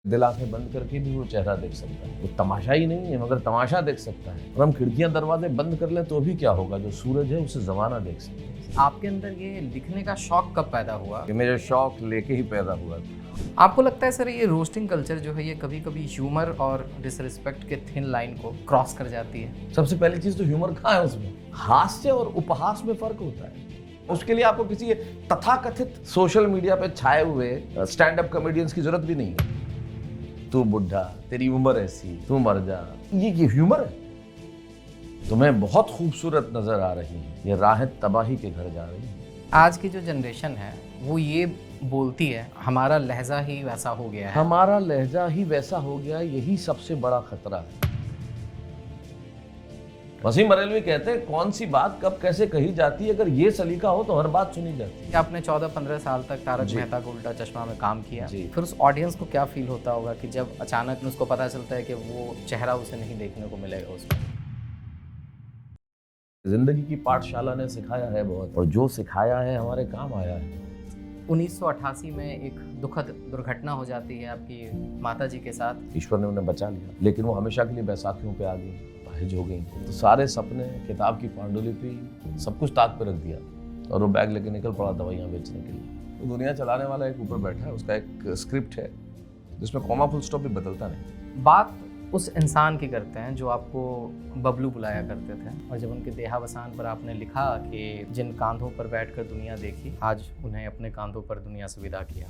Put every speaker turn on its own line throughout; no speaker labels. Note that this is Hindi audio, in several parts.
दिल आंखें बंद करके भी वो चेहरा देख सकता है। वो तमाशा ही नहीं है मगर तमाशा देख सकता है। और हम खिड़कियां दरवाजे बंद कर लें तो भी क्या होगा, जो सूरज है उसे जमाना देख सकते हैं।
आपके अंदर ये लिखने का शौक कब पैदा हुआ?
कि मेरे शौक लेके ही पैदा हुआ था।
आपको लगता है सर ये रोस्टिंग कल्चर जो है ये कभी कभी ह्यूमर और डिसरिस्पेक्ट के थिन लाइन को क्रॉस कर जाती है?
सबसे पहली चीज तो ह्यूमर कहाँ है उसमें? हास्य और उपहास में फर्क होता है। उसके लिए आपको किसी तथाकथित सोशल मीडिया पे छाए हुए स्टैंड अप कॉमेडियंस की जरूरत भी नहीं है। तू बुढ़ा, तेरी उम्र ऐसी, तू मर जा, ये ह्यूमर है? तुम्हें बहुत खूबसूरत नजर आ रही है, ये राहें तबाही के घर जा रही है।
आज की जो जनरेशन है वो ये बोलती है हमारा लहजा ही वैसा हो गया है।
हमारा लहजा ही वैसा हो गया, यही सबसे बड़ा खतरा है। वसीम बरेलवी कहते हैं, कौन सी बात कब कैसे कही जाती है, अगर ये सलीका हो तो हर बात सुनी जाती है।
आपने 14-15 साल तक तारक मेहता का उल्टा चश्मा में काम किया, फिर उस ऑडियंस को क्या फील होता होगा कि जब अचानक उसको पता चलता है कि वो चेहरा उसे नहीं देखने को मिलेगा उसमें?
जिंदगी की पाठशाला ने सिखाया है बहुत, और जो सिखाया है हमारे काम आया है।
1988 में एक दुखद दुर्घटना हो जाती है आपकी माता जी के साथ।
ईश्वर ने उन्हें बचा लिया, लेकिन वो हमेशा के लिए बैसाखियों पे आ गई, अपाहिज हो गई। तो सारे सपने, किताब की पांडुलिपि, सब कुछ ताक पे रख दिया और वो बैग लेके निकल पड़ा दवाइयाँ बेचने के लिए। तो दुनिया चलाने वाला एक ऊपर बैठा है, उसका एक स्क्रिप्ट है जिसमें कॉमा फुल स्टॉप भी बदलता नहीं।
बात उस इंसान की करते हैं जो आपको बबलू बुलाया करते थे, और जब उनके देहावसान पर आपने लिखा कि जिन कांधों पर बैठकर दुनिया देखी, आज उन्हें अपने कांधों पर दुनिया से विदा किया।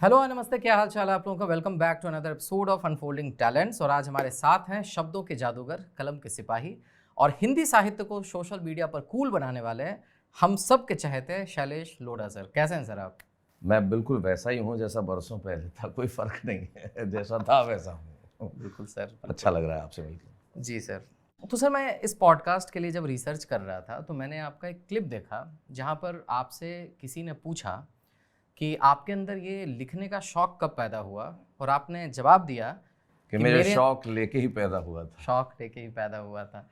हेलो नमस्ते, क्या हाल चाल है आप लोगों का? Welcome back to another episode of unfolding talents. और आज हमारे साथ हैं शब्दों के जादूगर, कलम के सिपाही और हिंदी साहित्य को सोशल मीडिया पर कूल बनाने वाले हम सब के चहेते शैलेश लोढ़ा सर। कैसे हैं सर आप?
मैं बिल्कुल वैसा ही हूँ जैसा बरसों पहले था, कोई फर्क नहीं है, जैसा था वैसा हूँ।
बिल्कुल सर, बिल्कुल।
अच्छा लग रहा है आपसे मिलकर।
जी सर। तो सर, मैं इस पॉडकास्ट के लिए जब रिसर्च कर रहा था तो मैंने आपका एक क्लिप देखा जहाँ पर आपसे किसी ने पूछा कि आपके अंदर ये लिखने का शौक कब पैदा हुआ, और आपने जवाब दिया
कि मेरे शौक लेके ही पैदा हुआ था।
शौक लेके ही पैदा हुआ था।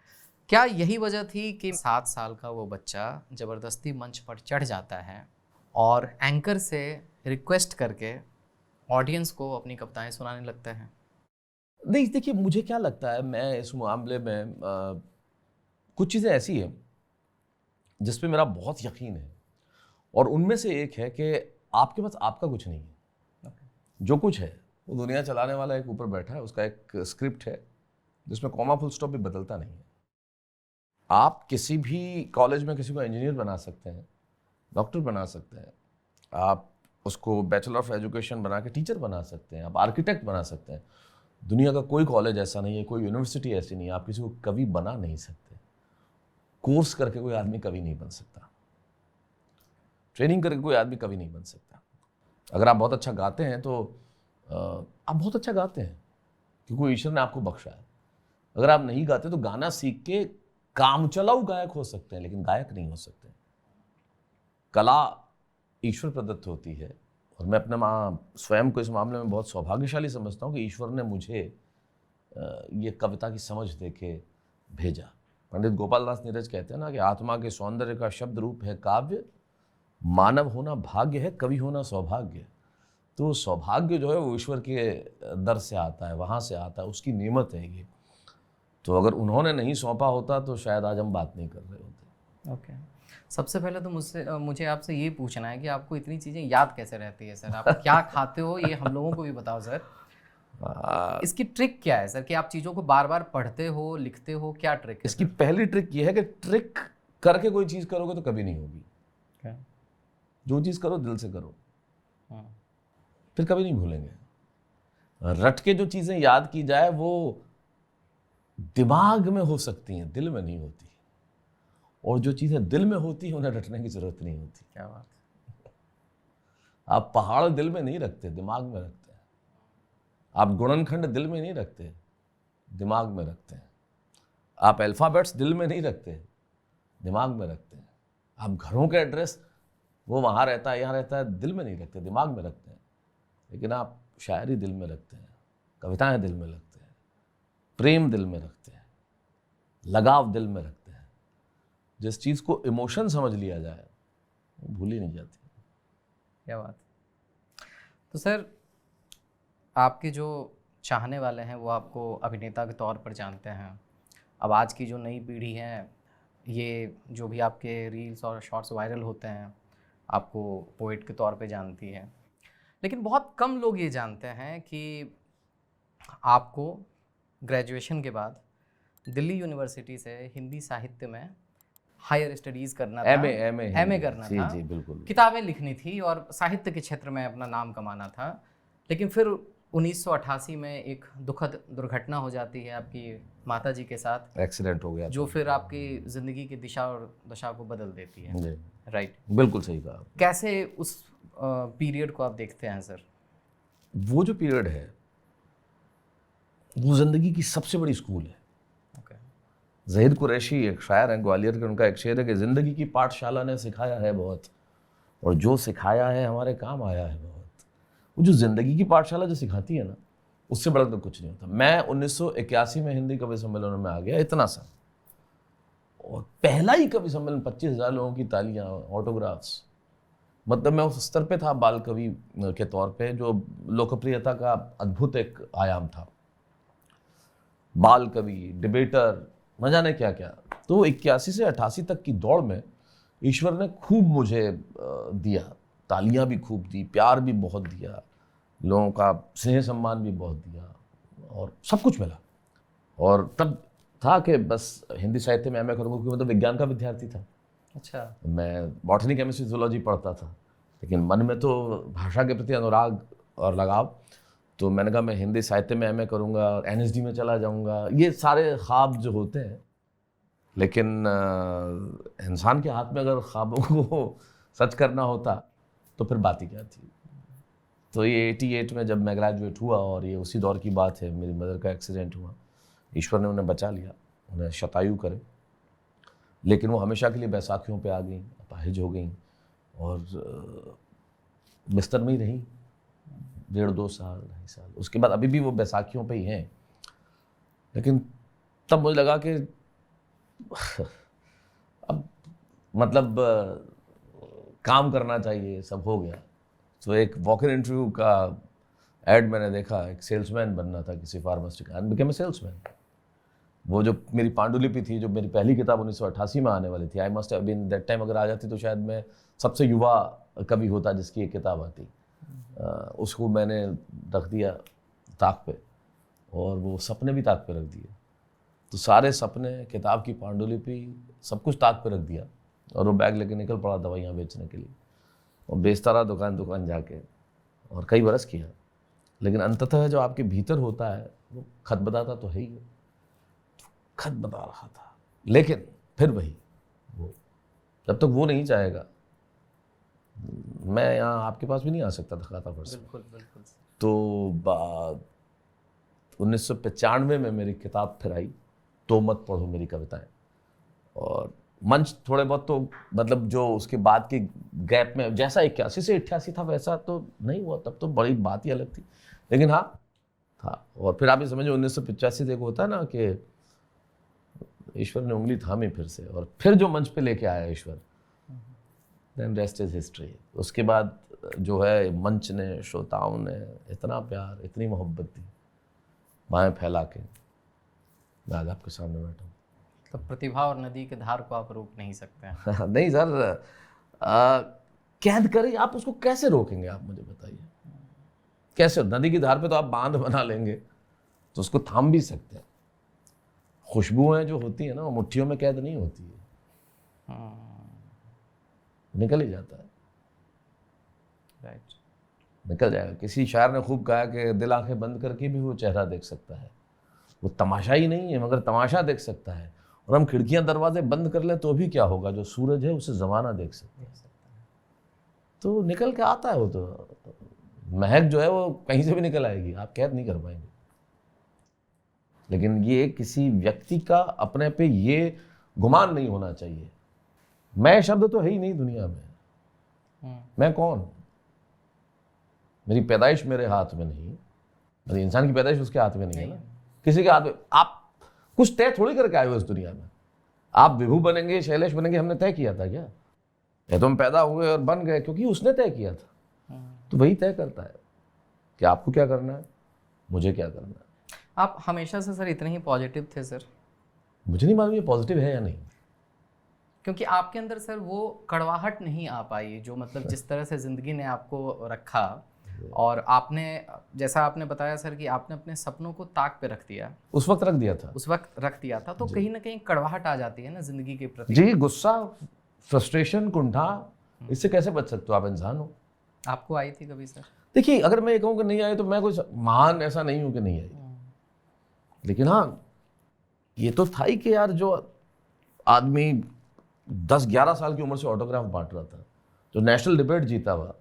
क्या यही वजह थी कि 7 साल का वो बच्चा ज़बरदस्ती मंच पर चढ़ जाता है और एंकर से रिक्वेस्ट करके ऑडियंस को अपनी कविताएं सुनाने लगता है?
नहीं, देखिए मुझे क्या लगता है, मैं इस मामले में कुछ चीज़ें ऐसी हैं जिस पे मेरा बहुत यकीन है, और उनमें से एक है कि आपके पास आपका कुछ नहीं है। जो कुछ है वो दुनिया चलाने वाला एक ऊपर बैठा है, उसका एक स्क्रिप्ट है जिसमें कॉमा फुल स्टॉप भी बदलता नहीं है। आप किसी भी कॉलेज में किसी को इंजीनियर बना सकते हैं, डॉक्टर बना सकते हैं, आप उसको बैचलर ऑफ एजुकेशन बना के टीचर बना सकते हैं, आप आर्किटेक्ट बना सकते हैं। दुनिया का कोई कॉलेज ऐसा नहीं है, कोई यूनिवर्सिटी ऐसी नहीं है, आप किसी को कवि बना नहीं सकते। कोर्स करके कोई आदमी कवि नहीं बन सकता, ट्रेनिंग करके कोई आदमी कवि नहीं बन सकता। अगर आप बहुत अच्छा गाते हैं तो आप बहुत अच्छा गाते हैं क्योंकि ईश्वर ने आपको बख्शा है। अगर आप नहीं गाते तो गाना सीख के कामचलाऊ गायक हो सकते हैं, लेकिन गायक नहीं हो सकते। कला ईश्वर प्रदत्त होती है, और मैं अपने स्वयं को इस मामले में बहुत सौभाग्यशाली समझता हूँ कि ईश्वर ने मुझे ये कविता की समझ दे के भेजा। पंडित गोपाल दास नीरज कहते हैं ना कि आत्मा के सौंदर्य का शब्द रूप है काव्य, मानव होना भाग्य है, कवि होना सौभाग्य। तो सौभाग्य जो है वो ईश्वर के दर से आता है, वहाँ से आता है, उसकी नेमत है ये। तो अगर उन्होंने नहीं सौंपा होता तो शायद आज हम बात नहीं कर रहे होते।
ओके। सबसे पहले तो मुझे आपसे ये पूछना है कि आपको इतनी चीज़ें याद कैसे रहती है सर? आप क्या खाते हो ये हम लोगों को भी बताओ सर। इसकी ट्रिक क्या है सर कि आप चीज़ों को बार बार पढ़ते हो, लिखते हो, क्या ट्रिक है?
इसकी पहली ट्रिक ये है कि ट्रिक करके कोई चीज़ करोगे तो कभी नहीं होगी।
क्या?
जो चीज़ करो दिल से करो, फिर कभी नहीं भूलेंगे। रट के जो चीज़ें याद की जाए वो दिमाग में हो सकती हैं, दिल में नहीं होती। और जो चीज़ें दिल में होती हैं उन्हें रटने की जरूरत नहीं होती।
क्या बात।
आप पहाड़ दिल में नहीं रखते, दिमाग में रखते हैं। आप गुणनखंड दिल में नहीं रखते, दिमाग में रखते हैं। आप अल्फ़ाबेट्स दिल में नहीं रखते, दिमाग में रखते हैं। आप घरों के एड्रेस वो वहाँ रहता है यहाँ रहता है दिल में नहीं रखते, दिमाग में रखते हैं। लेकिन आप शायरी दिल में रखते हैं, कविताएं दिल में रखते हैं, प्रेम दिल में रखते हैं, लगाव दिल में रखते हैं। जिस चीज़ को इमोशन समझ लिया जाए वो भूल ही नहीं जाती।
क्या बात। तो सर, आपके जो चाहने वाले हैं वो आपको अभिनेता के तौर पर जानते हैं। अब आज की जो नई पीढ़ी है, ये जो भी आपके रील्स और शॉर्ट्स वायरल होते हैं, आपको पोएट के तौर पे जानती है। लेकिन बहुत कम लोग ये जानते हैं कि आपको ग्रेजुएशन के बाद दिल्ली यूनिवर्सिटी से हिंदी साहित्य में हायर स्टडीज़ करना था, एमए करना था,
जी बिल्कुल,
किताबें लिखनी थी और साहित्य के क्षेत्र में अपना नाम कमाना था। लेकिन फिर 1988 में एक दुखद दुर्घटना हो जाती है आपकी माता जी के साथ,
एक्सीडेंट हो गया
जो फिर आपकी ज़िंदगी की दिशा और दशा को बदल देती है।
जी,
राइट,
बिल्कुल सही कहा।
कैसे उस पीरियड को आप देखते हैं सर?
वो जो पीरियड है वो ज़िंदगी की सबसे बड़ी स्कूल है। ज़हीद कुरैशी एक शायर हैं ग्वालियर के, उनका एक शेर है कि ज़िंदगी की पाठशाला ने सिखाया है बहुत और जो सिखाया है हमारे काम आया है बहुत। वो जो ज़िंदगी की पाठशाला जो सिखाती है ना, उससे बड़ा तो कुछ नहीं होता। मैं 1981 में हिंदी कवि सम्मेलन में आ गया, इतना सा, और पहला ही कवि सम्मेलन 25,000 लोगों की तालियां, ऑटोग्राफ्स, मतलब मैं उस स्तर पे था बाल कवि के तौर पे, जो लोकप्रियता का अद्भुत एक आयाम था। बाल कवि, डिबेटर, न जाने क्या क्या। तो 81 से 88 तक की दौड़ में ईश्वर ने खूब मुझे दिया, तालियां भी खूब दी, प्यार भी बहुत दिया, लोगों का स्नेह सम्मान भी बहुत दिया और सब कुछ मिला। और तब था कि बस हिंदी साहित्य में एमए करूँगा, क्योंकि मतलब विज्ञान का विद्यार्थी था।
अच्छा।
मैं बॉटनी, केमिस्ट्री, जूलॉजी पढ़ता था, लेकिन मन में तो भाषा के प्रति अनुराग और लगाव। तो मैंने कहा मैं हिंदी साहित्य में एमए करूँगा और एनएसडी में चला जाऊँगा। ये सारे ख्वाब जो होते हैं, लेकिन इंसान के हाथ में अगर ख्वाबों को सच करना होता तो फिर बात ही क्या थी। तो ये 88 में जब मैं ग्रेजुएट हुआ, और ये उसी दौर की बात है, मेरी मदर का एक्सीडेंट हुआ, ईश्वर ने उन्हें बचा लिया, उन्हें शतायु करे, लेकिन वो हमेशा के लिए बैसाखियों पे आ गई, अपाहिज हो गई और बिस्तर में ही रही 1.5-2 साल, 2.5 साल। उसके बाद अभी भी वो बैसाखियों पे ही हैं। लेकिन तब मुझे लगा कि अब मतलब काम करना चाहिए, सब हो गया। तो एक वॉक इन इंटरव्यू का ऐड मैंने देखा, एक सेल्समैन बनना था किसी फार्मास्यूटिकल का, आई बिकेम अ सेल्समैन। वो जो मेरी पांडुलिपि थी, जो मेरी पहली किताब 1988 में आने वाली थी, I must have been that time, अगर आ जाती तो शायद मैं सबसे युवा कवि होता जिसकी एक किताब आती। उसको मैंने रख दिया ताक पे, और वो सपने भी ताक पे रख दिए। तो सारे सपने, किताब की पांडुलिपि, सब कुछ ताक पे रख दिया, और वो बैग लेके निकल पड़ा दवाइयाँ बेचने के लिए, और बेचता रहा दुकान दुकान जाके, और कई बरस किया। लेकिन अंततः जो आपके भीतर होता है वो खत बताता तो है ही, खत बता रहा था। लेकिन फिर वही, वो जब तक वो नहीं चाहेगा, मैं यहाँ आपके पास भी नहीं आ सकता था खाता पर से।
बिल्कुल बिल्कुल।
तो 1995 में मेरी किताब फिर आई, तो मत पढ़ो मेरी कविताएं, और मंच थोड़े बहुत तो मतलब जो उसके बाद के गैप में, जैसा 81 से 88 था वैसा तो नहीं हुआ, तब तो बड़ी बात ही अलग थी, लेकिन हाँ था। और फिर आप ये समझो 1985 देखो होता है ना कि ईश्वर ने उंगली थामी फिर से, और फिर जो मंच पे लेके आया ईश्वर, देन रेस्ट इज हिस्ट्री। उसके बाद जो है मंच ने, श्रोताओं ने इतना प्यार, इतनी मोहब्बत दी, बाएं फैला के मैं आज आपके सामने बैठा हूँ।
तो प्रतिभा और नदी के धार को आप रोक नहीं सकते हैं।
नहीं सर, कैद करें आप, उसको कैसे रोकेंगे आप मुझे बताइए, कैसे? नदी की धार पे तो आप बांध बना लेंगे, तो उसको थाम भी सकते हैं। खुशबुएं जो होती है ना, वो मुट्ठियों में कैद नहीं होती है, निकल ही जाता है।
राइट,
निकल जाएगा। किसी शायर ने खूब कहा कि दिल आंखें बंद करके भी वो चेहरा देख सकता है, वो तमाशा ही नहीं है मगर तमाशा देख सकता है। और हम खिड़कियां दरवाजे बंद कर लें तो भी क्या होगा, जो सूरज है उसे ज़माना देख सकता है। तो निकल के आता है वो, तो महक जो है वो कहीं से भी निकल आएगी, आप कैद नहीं कर पाएंगे। लेकिन ये किसी व्यक्ति का अपने पे ये गुमान नहीं होना चाहिए, मैं शब्द तो है ही नहीं दुनिया में, मैं कौन? मेरी पैदाइश मेरे हाथ में नहीं, मतलब इंसान की पैदाइश उसके हाथ में नहीं है ना, किसी के हाथ में। आप कुछ तय थोड़ी करके आए हो इस दुनिया में, आप विभू बनेंगे, शैलेश बनेंगे, हमने तय किया था क्या? या तो हम पैदा हुए और बन गए क्योंकि उसने तय किया था। तो वही तय करता है कि आपको क्या करना है, मुझे क्या करना है।
आप हमेशा से सर इतने ही पॉजिटिव थे सर?
मुझे नहीं मालूम ये पॉजिटिव है या नहीं।
क्योंकि आपके अंदर सर वो कड़वाहट नहीं आ पाई, जो मतलब जिस तरह से ज़िंदगी ने आपको रखा, और आपने, जैसा आपने बताया सर कि आपने अपने सपनों को ताक पे रख दिया,
उस वक्त रख दिया था।
उस वक्त रख दिया था, तो कहीं ना कहीं कड़वाहट आ जाती है ना ज़िंदगी के प्रति।
जी, गुस्सा, फ्रस्ट्रेशन, कुंठा, इससे कैसे बच सकते हो? आप इंसान हो।
आपको आई थी कभी सर?
देखिए, अगर मैं ये कहूँ कि नहीं आई तो मैं कुछ महान ऐसा नहीं हूँ कि नहीं आई, लेकिन हाँ ये तो था ही कि यार जो आदमी 10-11 साल की उम्र से ऑटोग्राफ बांट रहा था, जो नेशनल डिबेट जीता हुआ,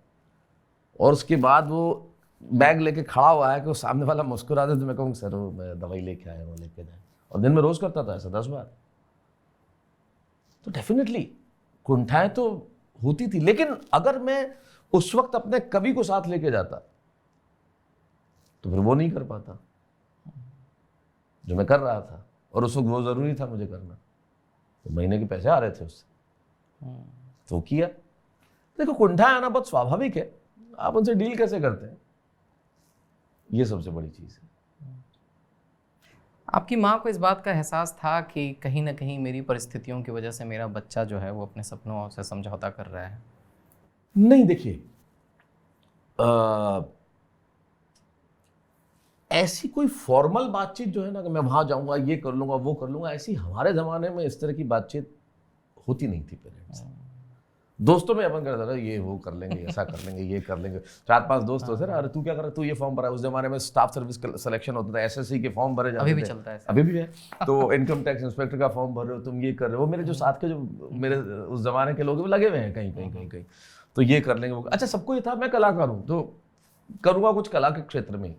और उसके बाद वो बैग लेके खड़ा हुआ है कि वो सामने वाला मुस्कुरा दे तो मैं कहूँ सर मैं दवाई लेके आया हूँ, लेके जाए, और दिन में रोज करता था ऐसा 10 बार, तो डेफिनेटली कुंठाएं तो होती थी। लेकिन अगर मैं उस वक्त अपने कवि को साथ लेके जाता तो फिर वो नहीं कर पाता जो मैं कर रहा था, और उस वक्त वो जरूरी था मुझे करना, तो महीने के पैसे आ रहे थे उससे, तो किया। देखो, कुंठाएं आना बहुत स्वाभाविक है, आप उनसे डील कैसे करते हैं, ये सबसे बड़ी चीज है।
आपकी माँ को इस बात का एहसास था कि कहीं ना कहीं मेरी परिस्थितियों की वजह से मेरा बच्चा जो है वो अपने सपनों से समझौता कर रहा है?
नहीं, देखिए, ऐसी कोई फॉर्मल बातचीत जो है ना कि मैं वहां जाऊंगा, ये कर लूंगा, वो कर लूंगा, ऐसी हमारे जमाने में इस तरह की बातचीत होती नहीं थी पेरेंट्स। दोस्तों में अपन करता था ये वो कर लेंगे, ऐसा कर लेंगे, ये कर लेंगे, 4-5 दोस्त होते थे, अरे तू क्या कर रहा है, तू ये फॉर्म भरा है। उस जमाने में स्टाफ सर्विस सिलेक्शन होता था, एसएससी के फॉर्म भरे जाते थे,
अभी भी चलता है सर।
अभी भी है। तो इनकम टैक्स इंस्पेक्टर का फॉर्म भर रहे हो, तुम ये कर रहे हो। मेरे जो साथ के जो मेरे उस जमाने के लोग वो लगे हुए हैं कहीं कहीं कहीं कहीं, तो ये कर लेंगे वो। अच्छा, सबको ये था मैं कलाकार हूँ तो करूँगा कुछ कला के क्षेत्र में,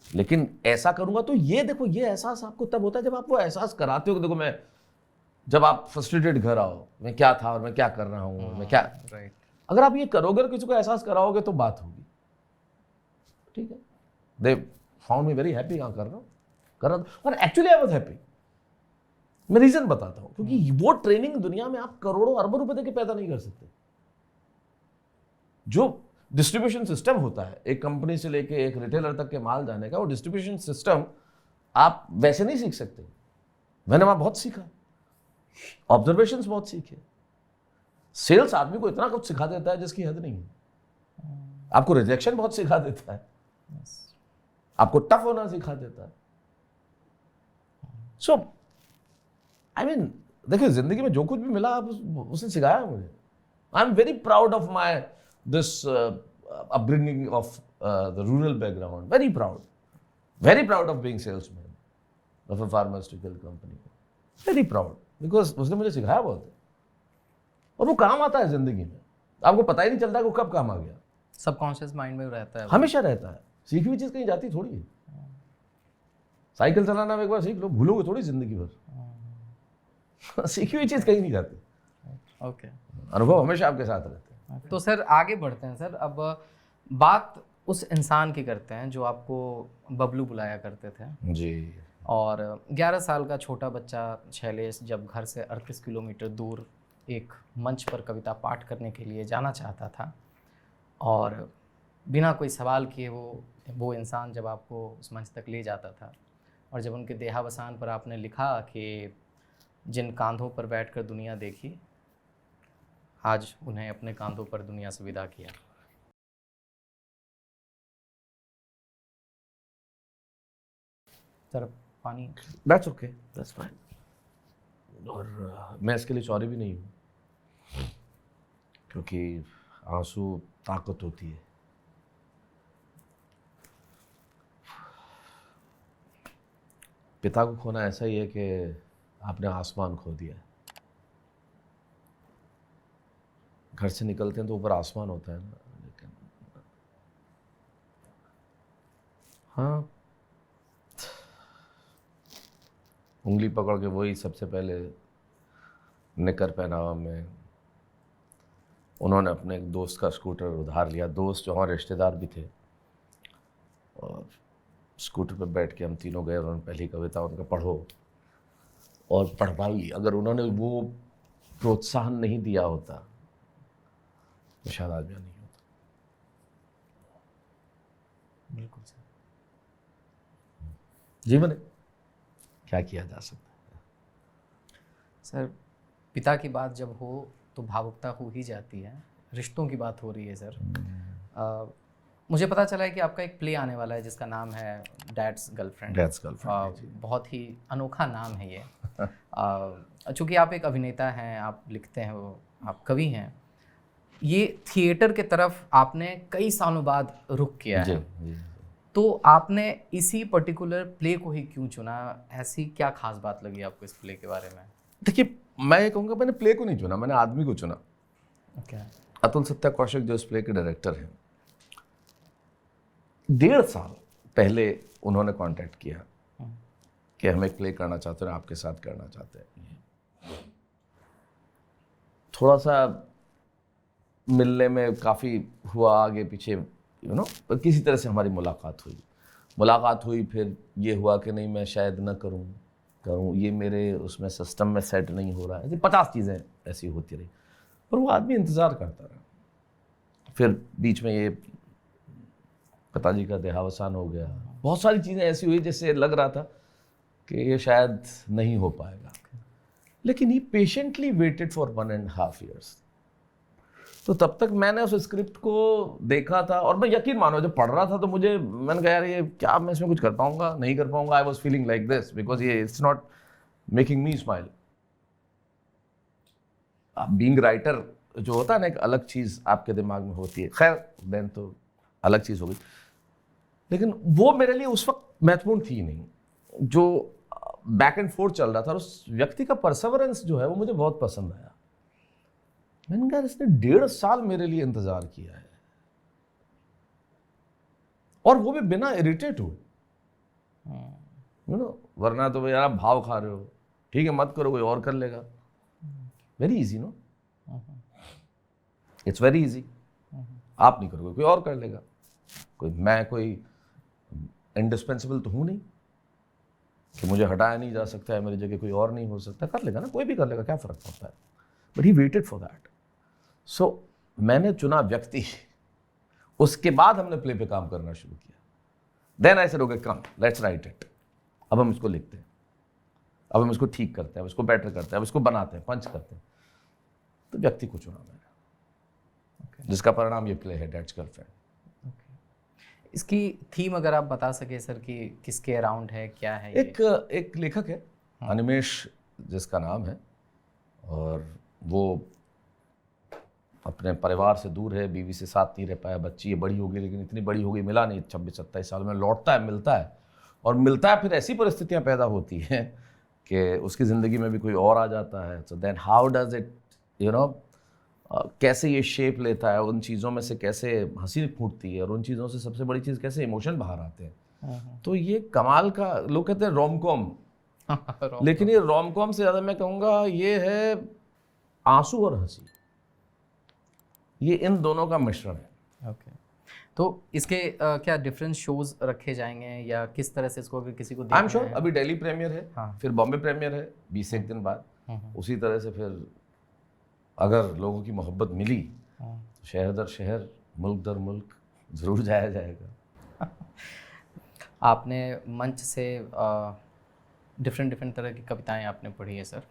लेकिन ऐसा करूँगा। तो ये देखो, ये एहसास आपको तब होता है जब आप वो एहसास कराते हो कि देखो मैं, जब आप फ्रस्ट्रेटेड घर आओ, मैं क्या था और मैं क्या कर रहा हूँ, मैं क्या,
राइट।
अगर आप ये करोगे और किसी को एहसास कराओगे तो बात होगी, ठीक है। They found me very happy, हाँ कर रहा था, और एक्चुअली आई वाज हैप्पी। मैं रीजन बताता हूँ, क्योंकि वो ट्रेनिंग दुनिया में आप करोड़ों अरबों रुपए देके पैदा नहीं कर सकते। जो डिस्ट्रीब्यूशन सिस्टम होता है एक कंपनी से लेके एक रिटेलर तक के माल जाने का, वो डिस्ट्रीब्यूशन सिस्टम आप वैसे नहीं सीख सकते। मैंने वहां बहुत सीखा, ऑब्जर्वेशंस बहुत सीखे। सेल्स आदमी को इतना कुछ सिखा देता है जिसकी हद नहीं है। आपको रिजेक्शन बहुत सिखा देता है, आपको टफ होना सिखा देता है। सो आई मीन, देखिए, जिंदगी में जो कुछ भी मिला आप उसने सिखाया मुझे। I am very proud of my this upbringing of the rural background, very proud of being salesman of a pharmaceutical company, very proud, because उसने मुझे सिखाया बहुत है, और वो काम आता है जिंदगी में, आपको पता ही नहीं चलता कि वो कब काम आ गया।
सबकॉन्शियस माइंड में रहता है,
हमेशा रहता है। सीखी हुई चीज कहीं जाती थोड़ी है। साइकिल चलाना एक बार सीख लो, भूलोगे थोड़ी जिंदगी भर। सीखी हुई चीज कहीं नहीं जाती।
ओके।
अनुभव हमेशा आपके साथ रहते हैं।
तो सर आगे बढ़ते हैं सर। अब बात उस इंसान की करते हैं जो आपको बबलू बुलाया करते थे
जी।
और 11 साल का छोटा बच्चा शैलेश जब घर से 38 किलोमीटर दूर एक मंच पर कविता पाठ करने के लिए जाना चाहता था, और बिना कोई सवाल किए वो इंसान जब आपको उस मंच तक ले जाता था, और जब उनके देहावसान पर आपने लिखा कि जिन कांधों पर बैठकर दुनिया देखी, आज उन्हें अपने कांधों पर दुनिया से विदा किया। सर पानी।
That's okay, that's fine. और मैं इसके लिए सॉरी भी नहीं हूँ, क्योंकि आंसू ताकत होती है। पिता को खोना ऐसा ही है कि आपने आसमान खो दिया। घर से निकलते हैं तो ऊपर आसमान होता है ना, लेकिन हाँ, उंगली पकड़ के वही सबसे पहले निकर पहनावा में उन्होंने अपने एक दोस्त का स्कूटर उधार लिया। दोस्त जो हमारे रिश्तेदार भी थे, और स्कूटर पर बैठ के हम तीनों गए और उन्होंने पहली कविता उनका पढ़ो, और पढ़ाई, अगर उन्होंने वो प्रोत्साहन नहीं दिया होता तो शायद आज भी नहीं होता।
बिल्कुल सर।
जीवन है, क्या किया जा सकता है।
सर पिता की बात जब हो तो भावुकता हो ही जाती है। रिश्तों की बात हो रही है सर, मुझे पता चला है कि आपका एक प्ले आने वाला है जिसका नाम है डैड्स गर्लफ्रेंड। बहुत ही अनोखा नाम है ये। चूँकि आप एक अभिनेता हैं, आप लिखते हैं, वो आप कवि हैं, ये थिएटर के तरफ आपने कई सालों बाद रुख किया है। तो आपने इसी पर्टिकुलर प्ले को ही क्यों चुना? ऐसी क्या खास बात लगी आपको इस प्ले के बारे में?
देखिए, मैं ये कहूँगा मैंने प्ले को नहीं चुना, मैंने आदमी को चुना।
Okay.
अतुल सत्या कौशिक जो इस प्ले के डायरेक्टर हैं, 1.5 साल पहले उन्होंने कांटेक्ट किया कि हम एक प्ले करना चाहते हैं, आपके साथ करना चाहते हैं। थोड़ा सा मिलने में काफ़ी हुआ, आगे पीछे किसी तरह से हमारी मुलाकात हुई। फिर ये हुआ कि नहीं, मैं शायद ना करूं, ये मेरे उसमें सिस्टम में सेट नहीं हो रहा है। 50 चीज़ें ऐसी होती रही, पर वो आदमी इंतज़ार करता रहा। फिर बीच में ये पिताजी का देहावसान हो गया, बहुत सारी चीज़ें ऐसी हुई जिससे लग रहा था कि ये शायद नहीं हो पाएगा। लेकिन ही पेशेंटली वेटेड फॉर 1.5 years। तो तब तक मैंने उस स्क्रिप्ट को देखा था, और मैं यकीन मानो जब पढ़ रहा था तो मैंने कहा यार ये क्या मैं इसमें कुछ कर पाऊंगा, नहीं कर पाऊंगा। I was feeling like this because ये it's not making me smile. Being writer जो होता है ना, एक अलग चीज़ आपके दिमाग में होती है। खैर देन तो अलग चीज़ हो गई, लेकिन वो मेरे लिए उस वक्त महत्वपूर्ण थी नहीं। जो बैक एंड फोर्थ चल रहा था, उस व्यक्ति का परसेवरेंस जो है वो मुझे बहुत पसंद आया। मैंने कहा इसने 1.5 साल मेरे लिए इंतजार किया है, और वो भी बिना इरिटेट हुए। वरना तो यार आप भाव खा रहे हो, ठीक है मत करो, कोई और कर लेगा। Very easy no, it's very easy. आप नहीं करोगे, कोई और कर लेगा। कोई इंडिस्पेंसिबल तो हूं नहीं कि मुझे हटाया नहीं जा सकता है, मेरी जगह कोई और नहीं हो सकता। कर लेगा ना, कोई भी कर लेगा, क्या फर्क पड़ता है। But he waited for that. So मैंने चुना व्यक्ति, उसके बाद हमने प्ले पे काम करना शुरू किया। Then I said okay come let's write it. अब हम इसको लिखते हैं, अब हम इसको ठीक करते हैं, अब इसको बेटर करते हैं, अब इसको बनाते हैं, पंच करते हैं। तो व्यक्ति को चुना मैंने, जिसका परिणाम ये प्ले है, डैड्स गर्लफ्रेंड।
इसकी थीम अगर आप बता सके सर कि किसके अराउंड है, क्या है?
एक लेखक है अनिमेश जिसका नाम है, और वो अपने परिवार से दूर है, बीवी से साथ नहीं रह पाया। बच्ची ये बड़ी हो गई, लेकिन इतनी बड़ी हो गई मिला नहीं। 26-27 साल में लौटता है, मिलता है, फिर ऐसी परिस्थितियां पैदा होती हैं कि उसकी ज़िंदगी में भी कोई और आ जाता है। So then how does it कैसे ये शेप लेता है, उन चीज़ों में से कैसे हंसी फूटती है, और उन चीज़ों से सबसे बड़ी चीज़ कैसे इमोशन बाहर आते हैं। तो ये कमाल का, लोग कहते हैं रोम कॉम, लेकिन ये रोम कॉम से ज़्यादा मैं कहूँगा ये है आंसू और हंसी, ये इन दोनों का मिश्रण है।
ओके। तो इसके क्या डिफरेंट शोज रखे जाएंगे, या किस तरह से इसको अगर किसी को देखना
आई एम श्योर अभी दिल्ली प्रीमियर है,
हाँ।
फिर बॉम्बे प्रीमियर है 20 दिन बाद। उसी तरह से फिर अगर लोगों की मोहब्बत मिली तो शहर दर शहर, मुल्क दर मुल्क ज़रूर जाया जाएगा।
आपने मंच से डिफरेंट तरह की कविताएं आपने पढ़ी है सर।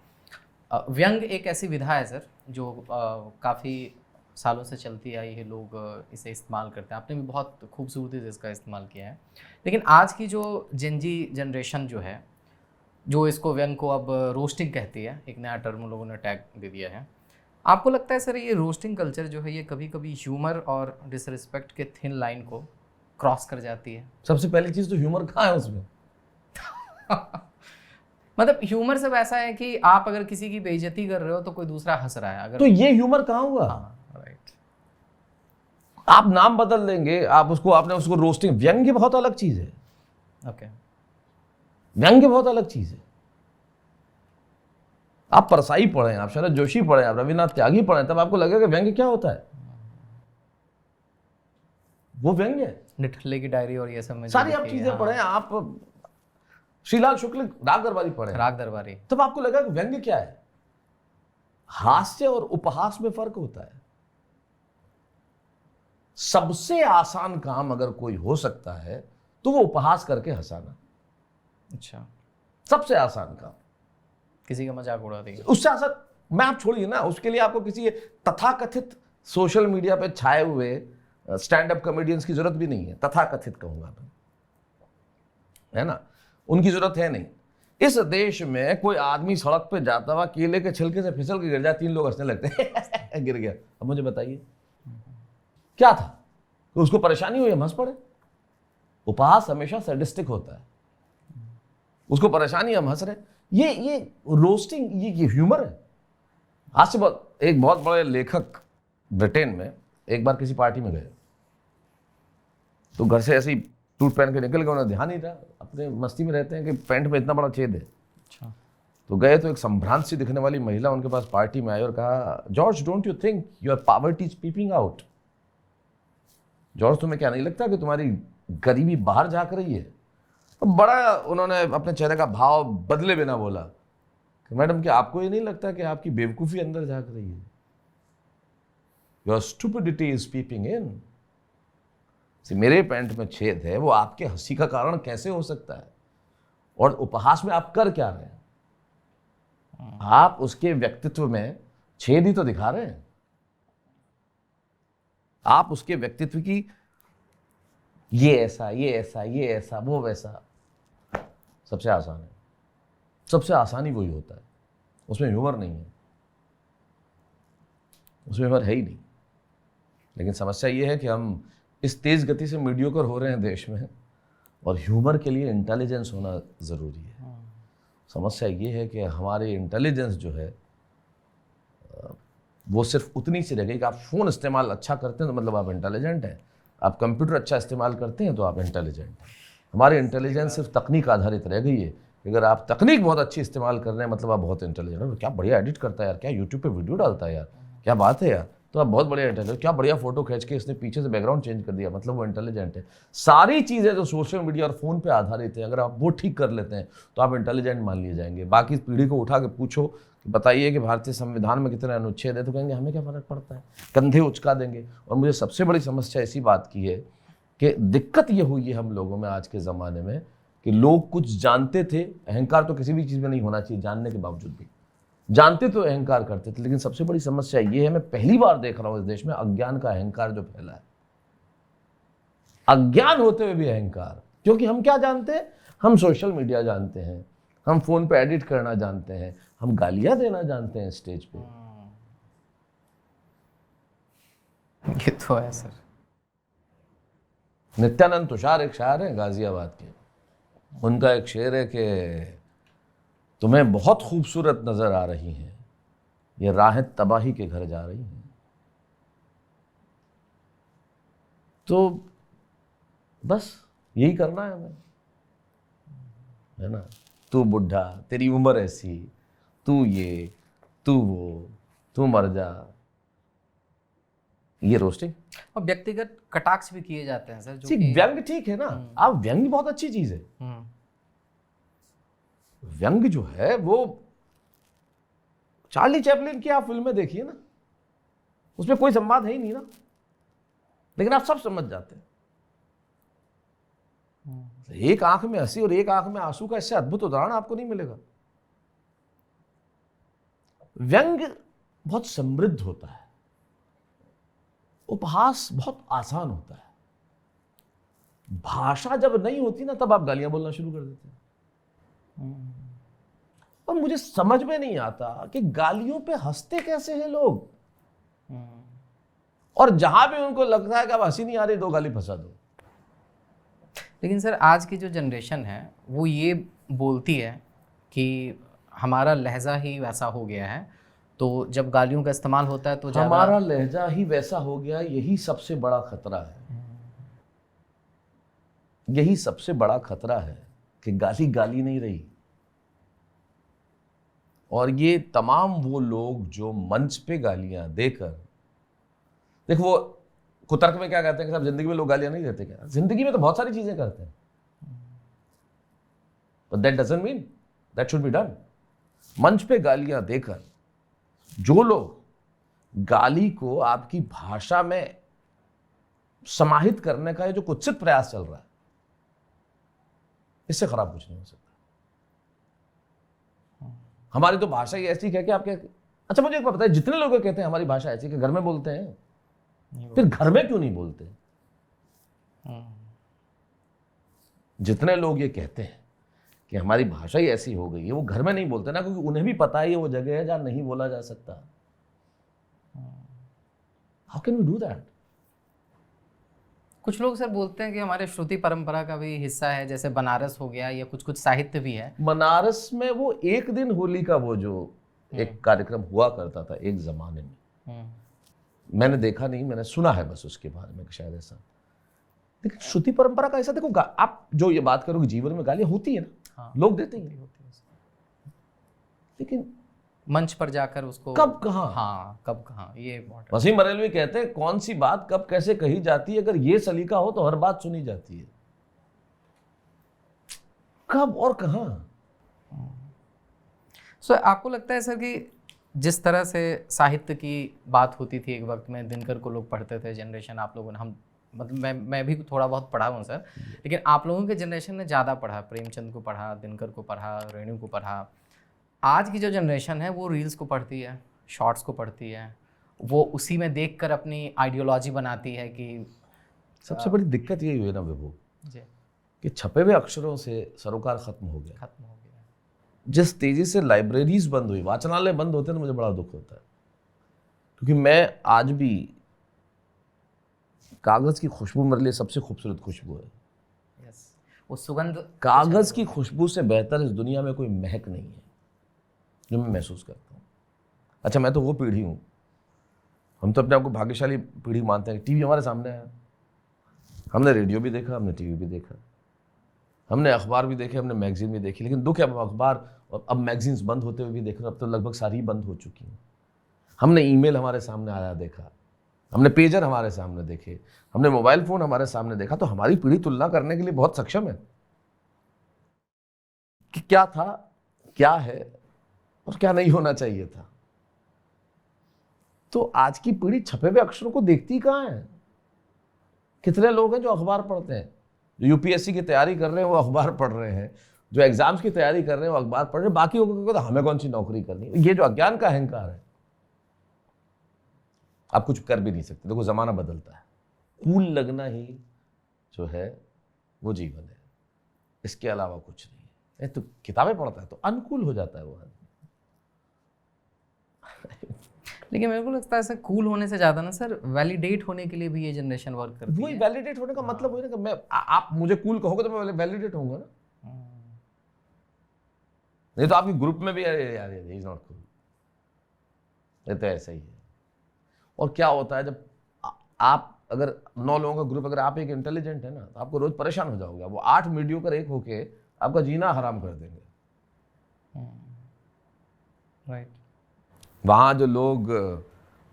व्यंग एक ऐसी विधा है सर जो काफ़ी सालों से चलती आई है, लोग इसे इस्तेमाल करते हैं। आपने भी बहुत खूबसूरती से इसका इस्तेमाल किया है। लेकिन आज की जो जेनजी जनरेशन जो है, जो इसको व्यंग को अब रोस्टिंग कहती है, एक नया टर्म लोगों ने टैग दे दिया है। आपको लगता है सर ये रोस्टिंग कल्चर जो है ये कभी कभी ह्यूमर और डिसरिस्पेक्ट के थिन लाइन को क्रॉस कर जाती है?
सबसे पहली चीज़ तो ह्यूमर कहाँ है उसमें?
मतलब ह्यूमर सब ऐसा है कि आप अगर किसी की बेइज्जती कर रहे हो तो कोई दूसरा हंस रहा है, अगर
तो ये ह्यूमर कहाँ हुआ?
राइट।
आप नाम बदल देंगे, आपने उसको रोस्टिंग। व्यंग्य बहुत अलग चीज है।
ओके।
व्यंग्य बहुत अलग चीज है। आप परसाई पढ़ें, आप शरद जोशी पढ़ें, आप रविन्द्रनाथ त्यागी पढ़ें, तब आपको लगेगा व्यंग्य क्या होता है। वो व्यंग्य है।
निठल्ले की डायरी और ये सब में
सारी आप चीजें पढ़ें, आप श्रीलाल शुक्ल राग दरबारी पढ़े,
राग दरबारी,
तब आपको लगा कि व्यंग्य क्या है। हास्य और उपहास में फर्क होता है। सबसे आसान काम अगर कोई हो सकता है तो वो उपहास करके हंसाना।
अच्छा,
सबसे आसान काम,
किसी का मजाक उड़ा देंगे।
उससे आसान, मैं आप छोड़िए ना, उसके लिए आपको किसी तथाकथित सोशल मीडिया पे छाए हुए स्टैंड अप कॉमेडियंस की जरूरत भी नहीं है। तथाकथित कहूंगा मैं, है ना, उनकी जरूरत है नहीं। इस देश में कोई आदमी सड़क पे जाता हुआ केले के छिलके से फिसल के गिर जाए, 3 लोग हंसने लगते हैं गिर गया। अब मुझे बताइए क्या था, तो उसको परेशानी हुई, हम हंस पड़े। उपहास हमेशा सैडिस्टिक होता है, उसको परेशानी, हम हंस रहे। ये रोस्टिंग, ये ह्यूमर है। आज से एक बहुत बड़े लेखक ब्रिटेन में एक बार किसी पार्टी में गए, तो घर से ऐसे ही सूट पहन के निकल गए, उन्हें ध्यान नहीं था, अपने मस्ती में रहते हैं कि पैंट में इतना बड़ा छेद है।
अच्छा,
तो गए तो एक संभ्रांत सी दिखने वाली महिला उनके पास पार्टी में आई और कहा, George don't you think your poverty is peeping out? George, तुम्हें क्या नहीं लगता कि तुम्हारी गरीबी बाहर झांक रही है? तो बड़ा उन्होंने अपने चेहरे का भाव बदले बिना बोला कि मैडम, क्या आपको ये नहीं लगता कि आपकी बेवकूफ़ी अंदर झांक रही है? योर स्टुपिडिटी इज पीपिंग इन। मेरे पैंट में छेद है, वो आपके हंसी का कारण कैसे हो सकता है? और उपहास में आप कर क्या रहे हैं? आप उसके व्यक्तित्व में छेद ही तो दिखा रहे हैं। आप उसके व्यक्तित्व की ये ऐसा, ये ऐसा, ये ऐसा, वो वैसा, सबसे आसान है। सबसे आसानी वही होता है, उसमें ह्यूमर नहीं है, उसमें ह्यूमर है ही नहीं। लेकिन समस्या ये है कि हम इस तेज गति से मीडियोकर हो रहे हैं देश में, और ह्यूमर के लिए इंटेलिजेंस होना ज़रूरी है। समस्या ये है कि हमारी इंटेलिजेंस जो है वो सिर्फ उतनी सी रह गई कि आप फ़ोन इस्तेमाल अच्छा करते हैं तो मतलब आप इंटेलिजेंट हैं, आप कंप्यूटर अच्छा इस्तेमाल करते हैं तो आप इंटेलिजेंट हैं। हमारी इंटेलिजेंस सिर्फ तकनीक आधारित रह गई है। अगर आप तकनीक बहुत अच्छी इस्तेमाल कर रहे हैं मतलब आप बहुत इंटेलिजेंट हैं। क्या बढ़िया एडिट करता है यार, क्या यूट्यूब पे वीडियो डालता है यार, क्या बात है यार, तो आप बहुत बढ़िया इंटेलिजेंट, क्या बढ़िया फोटो खींच के इसने पीछे से बैकग्राउंड चेंज कर दिया, मतलब वो इंटेलिजेंट है। सारी चीज़ें जो सोशल मीडिया और फ़ोन पे आधारित है, अगर आप वो ठीक कर लेते हैं तो आप इंटेलिजेंट मान लिए जाएंगे। बाकी पीढ़ी को उठा के पूछो कि बताइए कि भारतीय संविधान में कितने अनुच्छेद है, तो कहेंगे हमें क्या फ़र्क पड़ता है, कंधे उचका देंगे। और मुझे सबसे बड़ी समस्या इसी बात की है कि दिक्कत ये हुई है हम लोगों में आज के ज़माने में कि लोग कुछ जानते थे। अहंकार तो किसी भी चीज़ में नहीं होना चाहिए, जानने के बावजूद भी जानते तो अहंकार करते थे। लेकिन सबसे बड़ी समस्या ये है, मैं पहली बार देख रहा हूं इस देश में अज्ञान का अहंकार जो फैला है। अज्ञान होते हुए भी अहंकार, क्योंकि हम क्या जानते हैं, हम सोशल मीडिया जानते हैं, हम फोन पे एडिट करना जानते हैं, हम गालियां देना जानते हैं स्टेज पे।
ये तो है सर।
नित्यानंद तुषार एक शायर है गाजियाबाद के, उनका एक शेर है कि तुम्हें बहुत खूबसूरत नजर आ रही हैं, ये राहें तबाही के घर जा रही हैं। तो बस यही करना है हमें, है ना। तू बुढ़ा, तेरी उम्र ऐसी, तू ये, तू वो, तू मर जा, ये रोस्टिंग।
और व्यक्तिगत कटाक्ष भी किए जाते हैं सर, जो कि
व्यंग ठीक है ना, आप व्यंग बहुत अच्छी चीज है। व्यंग जो है वो चार्ली चैपलिन की आप फिल्में देखिए ना, उसमें कोई संवाद है ही नहीं ना, लेकिन आप सब समझ जाते हैं। एक आंख में हंसी और एक आंख में आंसू का इससे अद्भुत उदाहरण आपको नहीं मिलेगा। व्यंग बहुत समृद्ध होता है, उपहास बहुत आसान होता है। भाषा जब नहीं होती ना तब आप गालियां बोलना शुरू कर देते हैं। और मुझे समझ में नहीं आता कि गालियों पे हंसते कैसे हैं लोग, और जहां भी उनको लगता है कि अब हंसी नहीं आ रही, 2 गाली फंसा दो।
लेकिन सर आज की जो जनरेशन है वो ये बोलती है कि हमारा लहजा ही वैसा हो गया है, तो जब गालियों का इस्तेमाल होता है तो
हमारा लहजा ही वैसा हो गया, यही सबसे बड़ा खतरा है। यही सबसे बड़ा खतरा है कि गाली गाली नहीं रही। और ये तमाम वो लोग जो मंच पे गालियां देकर, देखो वो कुतर्क में क्या कहते हैं कि साहब जिंदगी में लोग गालियां नहीं देते क्या? जिंदगी में तो बहुत सारी चीजें करते हैं, but that doesn't mean that should be done. मंच पे गालियां देकर जो लोग गाली को आपकी भाषा में समाहित करने का ये जो कुत्सित प्रयास चल रहा है, इससे खराब कुछ नहीं हो सकता। हमारी तो भाषा ही ऐसी है कि आपके, अच्छा मुझे एक बात बताइए, जितने लोग कहते हैं हमारी भाषा ऐसी कि घर में बोलते हैं, फिर घर में क्यों नहीं बोलते? जितने लोग ये कहते हैं कि हमारी भाषा ही ऐसी हो गई है, वो घर में नहीं बोलते ना, क्योंकि उन्हें भी पता है ये वो जगह है जहां नहीं बोला जा सकता। How can we do that?
कुछ लोग सर बोलते हैं कि हमारे श्रुति परंपरा का भी हिस्सा है, जैसे बनारस हो गया, या कुछ कुछ साहित्य भी है।
बनारस में वो एक दिन होली का वो जो एक कार्यक्रम हुआ करता था एक जमाने में, मैंने देखा नहीं, मैंने सुना है बस उसके बारे में शायद ऐसा। लेकिन श्रुति परंपरा का ऐसा देखो, आप जो ये बात करोगे जीवन में गालियां होती है ना, हाँ, लोग देते हैं, लेकिन
मंच पर जाकर उसको
कब कहाँ,
हाँ कब कहाँ, ये
वसीम बरेलवी कहते हैं कौन सी बात कब कैसे कही जाती है, अगर ये सलीका हो तो हर बात सुनी जाती है। कब और कहाँ?
सो आपको लगता है सर कि जिस तरह से साहित्य की बात होती थी एक वक्त में, दिनकर को लोग पढ़ते थे, जनरेशन आप लोगों ने, हम मतलब मैं भी थोड़ा बहुत पढ़ा हूँ सर, लेकिन आप लोगों के जनरेशन ने ज़्यादा पढ़ा, प्रेमचंद को पढ़ा, दिनकर को पढ़ा, रेणु को पढ़ा। आज की जो जनरेशन है वो रील्स को पढ़ती है, शॉर्ट्स को पढ़ती है, वो उसी में देखकर अपनी आइडियोलॉजी बनाती है। कि
सबसे बड़ी दिक्कत यही हुई ना विभू जी, कि छपे हुए अक्षरों से सरोकार खत्म हो गया। जिस तेजी से लाइब्रेरीज बंद हुई, वाचनालय बंद होते हैं, तो मुझे बड़ा दुख होता है, क्योंकि मैं आज भी, कागज की खुशबू मेरे लिए सबसे खूबसूरत खुशबू है।
वो सुगंध,
कागज की खुशबू से बेहतर इस दुनिया में कोई महक नहीं है जो मैं महसूस करता हूँ। अच्छा, मैं तो वो पीढ़ी हूँ, हम तो अपने आप को भाग्यशाली पीढ़ी मानते हैं। टीवी हमारे सामने है, हमने रेडियो भी देखा, हमने टीवी भी देखा, हमने अखबार भी देखे, हमने मैगजीन भी देखी। लेकिन दुख है, अब अखबार और अब मैगजीन्स बंद होते हुए भी देख रहे, अब तो लगभग सारी ही बंद हो चुकी हैं। हमने ईमेल हमारे सामने आया देखा, हमने पेजर हमारे सामने देखे, हमने मोबाइल फ़ोन हमारे सामने देखा। तो हमारी पीढ़ी तुलना करने के लिए बहुत सक्षम है कि क्या था, क्या है और क्या नहीं होना चाहिए था। तो आज की पीढ़ी छपे हुए अक्षरों को देखती कहाँ है? कितने लोग हैं जो अखबार पढ़ते हैं? जो यूपीएससी की तैयारी कर रहे हैं वो अखबार पढ़ रहे हैं, जो एग्जाम्स की तैयारी कर रहे हैं वो अखबार पढ़ रहे हैं, बाकी लोगों को तो हमें कौन सी नौकरी करनी। ये जो अज्ञान का अहंकार है, आप कुछ कर भी नहीं सकते। देखो जमाना बदलता है, कूल लगना ही जो है वो जीवन है, इसके अलावा कुछ नहीं है। तो किताबें पढ़ता है तो अनकूल हो जाता है वो आदमी।
लेकिन मेरे को लगता है सर, कूल होने से ज्यादा ना सर, वैलिडेट होने के लिए भी ये जनरेशन वर्क करती है।
वही वैलिडेट होने का मतलब वही ना कि मैं, आप मुझे कूल कहोगे तो मैं वैलिडेट होऊंगा ना। नहीं तो आपके ग्रुप में भी यार ही इज नॉट कूल, ये तो ऐसा ही है। और क्या होता है, जब आप अगर 9 लोगों का ग्रुप, अगर आप एक इंटेलिजेंट है ना, तो आपको रोज परेशान हो जाओगे। वो 8 मीडियोकर एक होके आपका जीना हराम कर देंगे।
राइट।
वहाँ जो लोग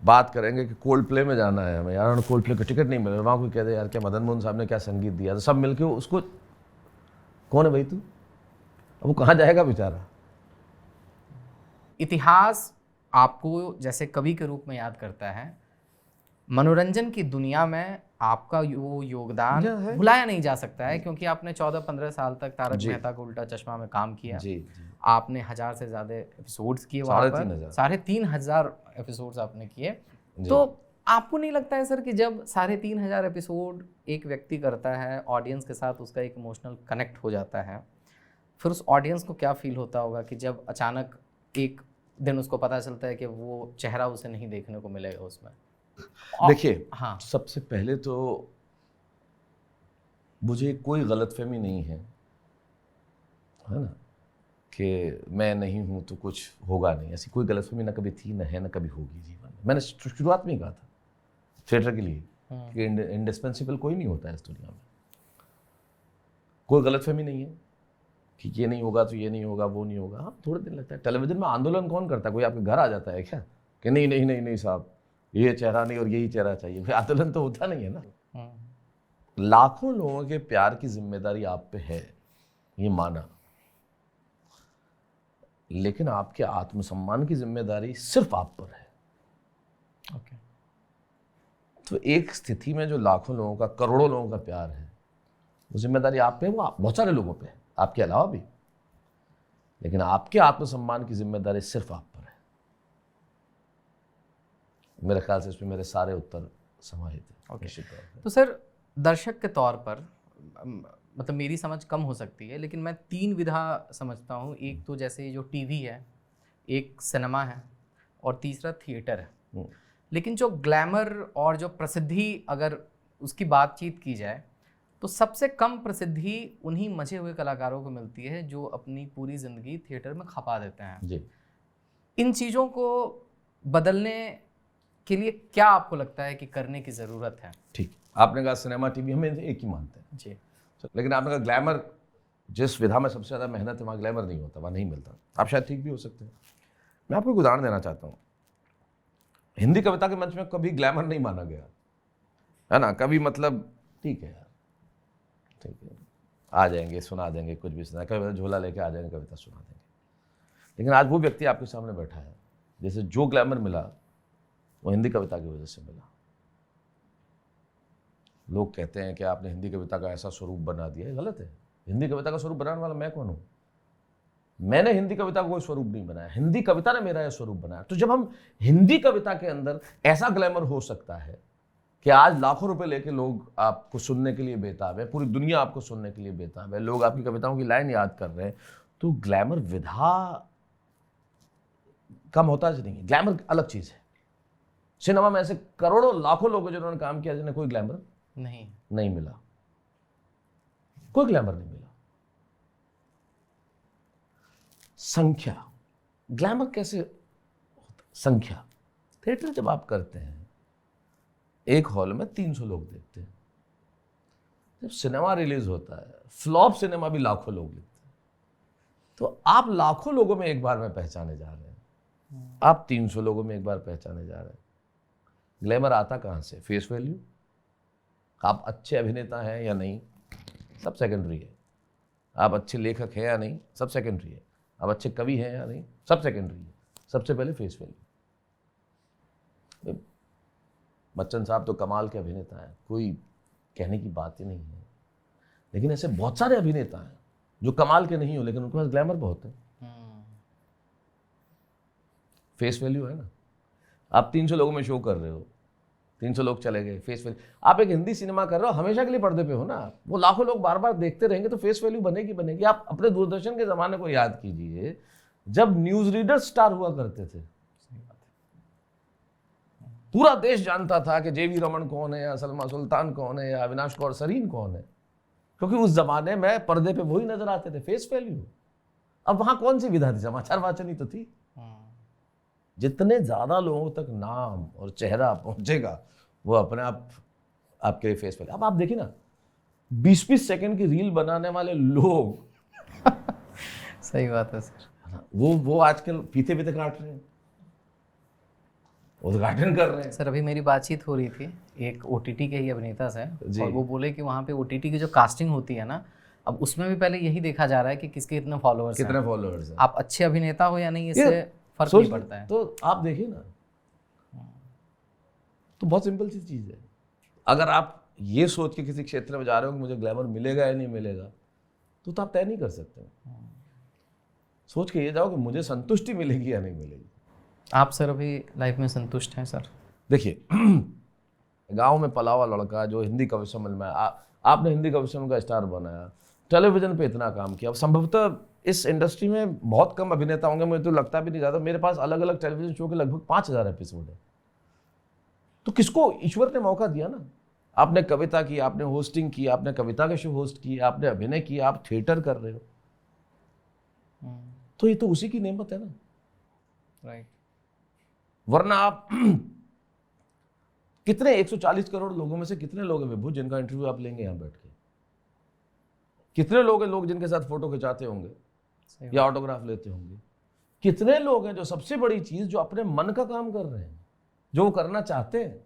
बात करेंगे कि कोल्ड प्ले में जाना है हमें, यार कोल्ड प्ले का टिकट नहीं मिल रहा, वहाँ कोई कह दे यार क्या मदन मोहन साहब ने क्या संगीत दिया, तो सब मिलके उसको, कौन है भाई तू, अब वो कहाँ जाएगा बेचारा।
इतिहास आपको जैसे कवि के रूप में याद करता है, मनोरंजन की दुनिया में आपका वो योगदान भुलाया नहीं जा सकता है, क्योंकि आपने 14-15 साल तक तारक मेहता का उल्टा चश्मा में काम किया। जी। आपने 1000 से ज्यादा एपिसोड्स किए, वहाँ पर 3,500 एपिसोड्स आपने किए। तो आपको नहीं लगता है सर कि जब 3,500 एपिसोड एक व्यक्ति करता है, ऑडियंस के साथ उसका एक इमोशनल कनेक्ट हो जाता है, फिर उस ऑडियंस को क्या फील होता होगा कि जब अचानक एक दिन उसको पता चलता है कि वो चेहरा उसे नहीं देखने को मिलेगा उसमें?
देखिए, हाँ, सबसे पहले तो मुझे कोई गलतफहमी नहीं है ना, कि मैं नहीं हूं तो कुछ होगा नहीं। ऐसी कोई गलतफहमी ना कभी थी, ना है, ना कभी होगी जीवन में। मैंने शुरुआत में ही कहा था थिएटर के लिए कि इंडिस्पेंसिबल कोई नहीं होता है इस दुनिया में। कोई गलतफहमी नहीं है कि ये नहीं होगा तो ये नहीं होगा, वो नहीं होगा। हाँ, थोड़े दिन लगता है। टेलीविजन में आंदोलन कौन करता है? कोई आपके घर आ जाता है क्या कि नहीं नहीं नहीं नहीं साहब, ये चेहरा नहीं और यही चेहरा चाहिए? फिर आंदोलन तो होता नहीं है ना। लाखों लोगों के प्यार की जिम्मेदारी आप पे है, ये माना, लेकिन आपके आत्मसम्मान की जिम्मेदारी सिर्फ आप पर है।
ओके।
तो एक स्थिति में जो लाखों लोगों का, करोड़ों लोगों का प्यार है, वो जिम्मेदारी आप पे, वो बहुत सारे लोगों पे है, आपके अलावा भी, लेकिन आपके आत्मसम्मान की जिम्मेदारी सिर्फ आप पर है। मेरे ख्याल से इसमें मेरे सारे उत्तर समाहित हैं। निश्चित तौर पे।
तो सर, दर्शक के तौर पर मतलब मेरी समझ कम हो सकती है, लेकिन मैं 3 विधा समझता हूँ। एक तो जैसे जो टीवी है, एक सिनेमा है, और तीसरा थिएटर है। लेकिन जो ग्लैमर और जो प्रसिद्धि, अगर उसकी बातचीत की जाए, तो सबसे कम प्रसिद्धि उन्हीं मजे हुए कलाकारों को मिलती है जो अपनी पूरी ज़िंदगी थिएटर में खपा देते हैं
जी।
इन चीज़ों को बदलने के लिए क्या आपको लगता है कि करने की ज़रूरत है?
ठीक, आपने कहा सिनेमा, टीवी, हम एक ही मानते हैं
जी।
लेकिन आपने कहा ग्लैमर, जिस विधा में सबसे ज़्यादा मेहनत है वहाँ ग्लैमर नहीं होता, वहाँ नहीं मिलता। आप शायद ठीक भी हो सकते हैं। मैं आपको एक उदाहरण देना चाहता हूँ। हिंदी कविता के मंच में कभी ग्लैमर नहीं माना गया है ना, कभी मतलब ठीक है यार, ठीक है, आ जाएंगे, सुना देंगे, कुछ भी सुना, कभी झोला लेके आ जाएंगे, कविता सुना देंगे। लेकिन आज वो व्यक्ति आपके सामने बैठा है, जैसे जो ग्लैमर मिला वो हिंदी कविता की वजह से मिला। लोग कहते हैं कि आपने हिंदी कविता का ऐसा स्वरूप बना दिया है, गलत है। हिंदी कविता का स्वरूप बनाने वाला मैं कौन हूँ? मैंने हिंदी कविता का कोई स्वरूप नहीं बनाया, हिंदी कविता ने मेरा यह स्वरूप बनाया। तो जब हम हिंदी कविता के अंदर ऐसा ग्लैमर हो सकता है कि आज लाखों रुपए लेके लोग आपको सुनने के लिए बेताब है, पूरी दुनिया आपको सुनने के लिए बेताब है, लोग आपकी कविताओं की लाइन याद कर रहे हैं, तो ग्लैमर विधा कम होता नहीं है। ग्लैमर अलग चीज है। सिनेमा में ऐसे करोड़ों लाखों लोग हैं जिन्होंने काम किया, जिन्हें कोई ग्लैमर नहीं मिला, कोई ग्लैमर नहीं मिला। संख्या, ग्लैमर कैसे होता? संख्या, थिएटर जब आप करते हैं एक हॉल में 300 लोग देखते हैं। जब सिनेमा रिलीज होता है, फ्लॉप सिनेमा भी लाखों लोग देखते हैं। तो आप लाखों लोगों में एक बार में पहचाने जा रहे हैं, आप 300 लोगों में एक बार पहचाने जा रहे हैं। ग्लैमर आता कहां से? Face value. आप अच्छे अभिनेता हैं या नहीं, सब सेकेंडरी है। आप अच्छे लेखक हैं या नहीं, सब सेकेंडरी है। आप अच्छे कवि हैं या नहीं, सब सेकेंडरी है। सबसे पहले फेस वैल्यू। बच्चन साहब तो कमाल के अभिनेता हैं, कोई कहने की बात ही नहीं है। लेकिन ऐसे बहुत सारे अभिनेता हैं जो कमाल के नहीं हो, लेकिन उनके पास ग्लैमर बहुत है। फेस वैल्यू है ना। आप 300 लोगों में शो कर रहे हो, 300 लोग चले गए, फेस वैल्यू। आप एक हिंदी सिनेमा कर रहे हो, हमेशा के लिए पर्दे पे हो ना, वो लाखों लोग बार बार देखते रहेंगे, तो फेस वैल्यू बनेगी। आप अपने दूरदर्शन के जमाने को याद कीजिए, जब न्यूज रीडर स्टार हुआ करते थे। पूरा देश जानता था कि जेवी रमन कौन है, या सलमा सुल्तान कौन है, या अविनाश कौर सरीन कौन है, क्योंकि उस जमाने में पर्दे पे वही नजर आते थे, फेस वैल्यू। अब वहां कौन सी विधा थी? समाचार वाचन ही तो थी। जितने ज्यादा लोगों तक नाम और चेहरा पहुंचेगा, वो अपने आप आपके लिए फेस वैल्यू। अब आप देखिए ना, 20-20 सेकंड की रील बनाने वाले लोग
सही बात है सर।
वो आजकल पीते पीते काट रहे हैं, उद्घाटन कर रहे हैं।
सर, अभी मेरी बातचीत हो रही थी एक OTT के ही अभिनेता से, और वो बोले कि वहाँ पे OTT की जो कास्टिंग होती है ना, अब उसमें भी पहले यही देखा जा रहा है कि किसके कितने फॉलोअर्स हैं। आप अच्छे अभिनेता हो या नहीं, इससे फर्क नहीं पड़ता है। तो
आप देखिए ना, तो बहुत सिंपल सी चीज है। अगर आप ये सोच के किसी क्षेत्र में जा रहे हो कि मुझे ग्लैमर मिलेगा या नहीं मिलेगा, तो आप तय नहीं कर सकते। सोच के ये जाओ कि मुझे संतुष्टि मिलेगी या नहीं मिलेगी।
आप सर अभी लाइफ में संतुष्ट हैं सर?
देखिए, गांव में पला हुआ लड़का जो हिंदी कवि सम्मेलन में आपने हिंदी कवि सम्मेलन का स्टार बनाया, टेलीविजन पे इतना काम किया। अब संभवतः इस इंडस्ट्री में बहुत कम अभिनेता होंगे, मुझे तो लगता भी नहीं ज़्यादा। मेरे पास अलग अलग टेलीविजन शो के लगभग 5000 एपिसोड है। तो किसको ईश्वर ने मौका दिया ना। आपने कविता की, आपने होस्टिंग की, आपने कविता के शो होस्ट किए, आपने अभिनय किया, आप थिएटर कर रहे हो, तो ये तो उसी की नेमत है ना।
राइट।
वरना आप कितने 140 करोड़ लोगों में से कितने लोग हैं विभू जिनका इंटरव्यू आप लेंगे यहां बैठ के? कितने लोग हैं लोग जिनके साथ फोटो खिंचाते होंगे या ऑटोग्राफ लेते होंगे? कितने लोग हैं जो सबसे बड़ी चीज, जो अपने मन का काम कर रहे हैं, जो वो करना चाहते हैं?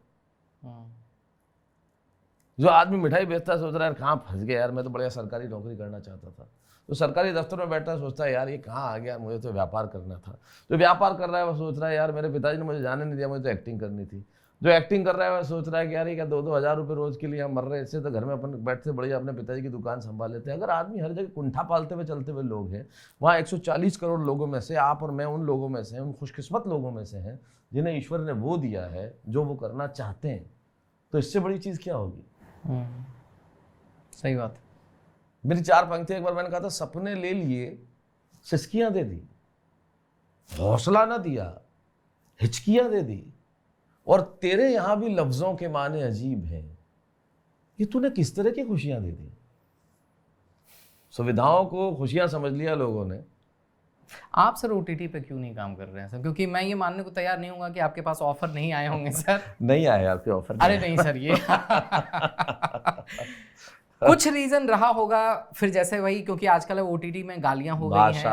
जो आदमी मिठाई बेचता है सोच रहा है कहाँ फंस गया यार, मैं तो बढ़िया सरकारी नौकरी करना चाहता था। तो सरकारी दफ्तर में बैठा सोचता है यार ये कहाँ आ गया, मुझे तो व्यापार करना था। जो व्यापार कर रहा है वो सोच रहा है यार मेरे पिताजी ने मुझे जाने नहीं दिया, मुझे तो एक्टिंग करनी थी। जो एक्टिंग कर रहा है वह सोच रहा है कि यार ये क्या 2-2 हज़ार रुपये रोज़ के लिए हम मर रहे हैं, इससे तो घर में अपन बैठते बढ़िया अपने पिताजी की दुकान संभाल लेते हैं। अगर आदमी हर जगह कुंठा पालते हुए चलते हुए लोग हैं, वहाँ 140 करोड़ लोगों में से आप और मैं उन लोगों में से, उन खुशकिस्मत लोगों में से हैं जिन्हें ईश्वर ने वो दिया है जो वो करना चाहते हैं, तो इससे बड़ी चीज़ क्या होगी?
सही बात है।
मेरी 4 पंक्तियां, एक बार मैंने कहा था सपने ले लिए, सिसकियां दे दी, हौसला ना दिया, हिचकियां दे दी, और तेरे यहां भी लफ्जों के माने अजीब हैं। ये तूने किस तरह की खुशियां दे दी? सुविधाओं को खुशियां समझ लिया लोगों ने।
आप सर ओटीटी पे क्यों नहीं काम कर रहे हैं सर? क्योंकि मैं ये मानने को तैयार नहीं हूँ कि आपके पास ऑफर नहीं आए होंगे सर।
नहीं आए आपके ऑफर?
अरे नहीं सर, ये कुछ रीजन रहा होगा फिर, जैसे वही क्योंकि आजकल ओटीटी में गालियां हो गई हैं,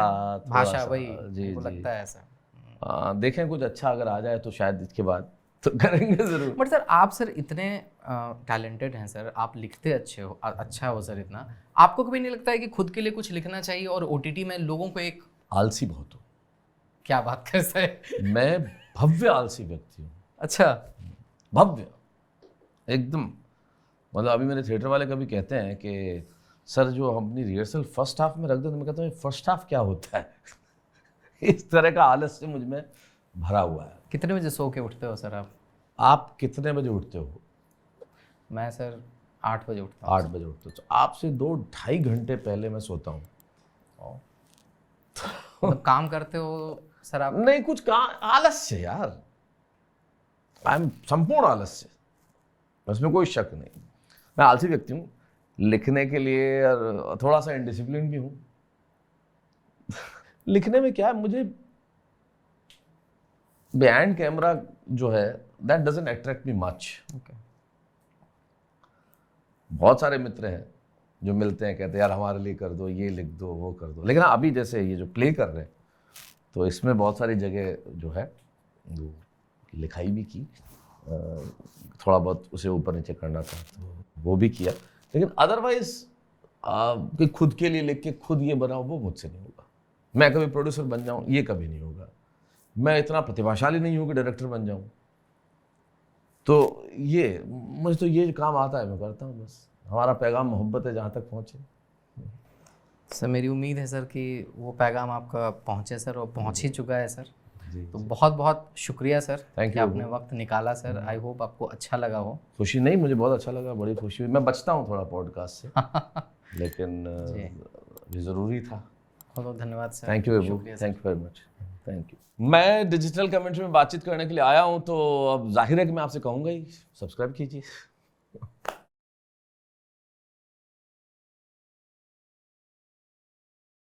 भाषा वही जी, लगता है ऐसा।
देखें कुछ अच्छा अगर आ जाए तो शायद इसके बाद तो करेंगे जरूर।
बट सर आप सर इतने टैलेंटेड हैं सर, आप लिखते अच्छे हो, अच्छा हो सर इतना, आपको कभी नहीं लगता है कि खुद के लिए कुछ लिखना चाहिए? और ओटीटी में लोगों को एक
आलसी बहुत हो।
क्या बात कर सर?
मैं भव्य आलसी व्यक्ति हूँ।
अच्छा,
भव्य एकदम। मतलब अभी मेरे थिएटर वाले कभी कहते हैं कि सर जो हम अपनी रिहर्सल फर्स्ट हाफ में रख दे, तो मैं कहता हूँ फर्स्ट हाफ क्या होता है? इस तरह का आलस्य मुझ में भरा हुआ है।
कितने बजे सो के उठते हो सर आप?
आप कितने बजे उठते हो?
मैं सर 8 बजे उठता हूँ।
8 बजे उठते हो, तो आपसे 2-2.5 घंटे पहले मैं सोता हूँ।
मतलब काम करते हो सर आप?
नहीं, कुछ काम, आलस्य यार, आई एम संपूर्ण आलस्य, उसमें कोई शक नहीं। मैं आलसी व्यक्ति हूँ लिखने के लिए, और थोड़ा सा इनडिसिप्लिन भी हूँ। लिखने में क्या है, मुझे बिहाइंड कैमरा जो है that doesn't attract me much. बहुत सारे मित्र हैं जो मिलते हैं, कहते हैं यार हमारे लिए कर दो, ये लिख दो, वो कर दो। लेकिन अभी जैसे ये जो प्ले कर रहे हैं, तो इसमें बहुत सारी जगह जो है वो लिखाई भी की, थोड़ा बहुत उसे ऊपर नीचे करना था तो वो भी किया। लेकिन अदरवाइज कि खुद के लिए लिख के खुद ये बनाओ, वो मुझसे नहीं होगा। मैं कभी प्रोड्यूसर बन जाऊँ, ये कभी नहीं होगा। मैं इतना प्रतिभाशाली नहीं हूँ कि डायरेक्टर बन जाऊँ। तो ये मुझे तो ये काम आता है, मैं करता हूँ बस। हमारा पैगाम मोहब्बत है, जहाँ तक पहुँचे।
सर मेरी उम्मीद है सर कि वो पैगाम आपका पहुँचे सर, और पहुँच ही चुका है सर। तो बहुत बहुत शुक्रिया सर कि आपने वक्त निकाला सर। आई होप आपको अच्छा लगा हो।
खुशी नहीं, मुझे बहुत अच्छा लगा, बड़ी खुशी हुई। मैं बचता हूँ थोड़ा पॉडकास्ट से, लेकिन अभी ज़रूरी था।
बहुत धन्यवाद sir.
Thank you Abu, thank you very much, thank you. मैं डिजिटल कमेंट्री में बातचीत करने के लिए आया हूँ, तो अब जाहिर है कि मैं आपसे कहूँगा ही सब्सक्राइब कीजिए।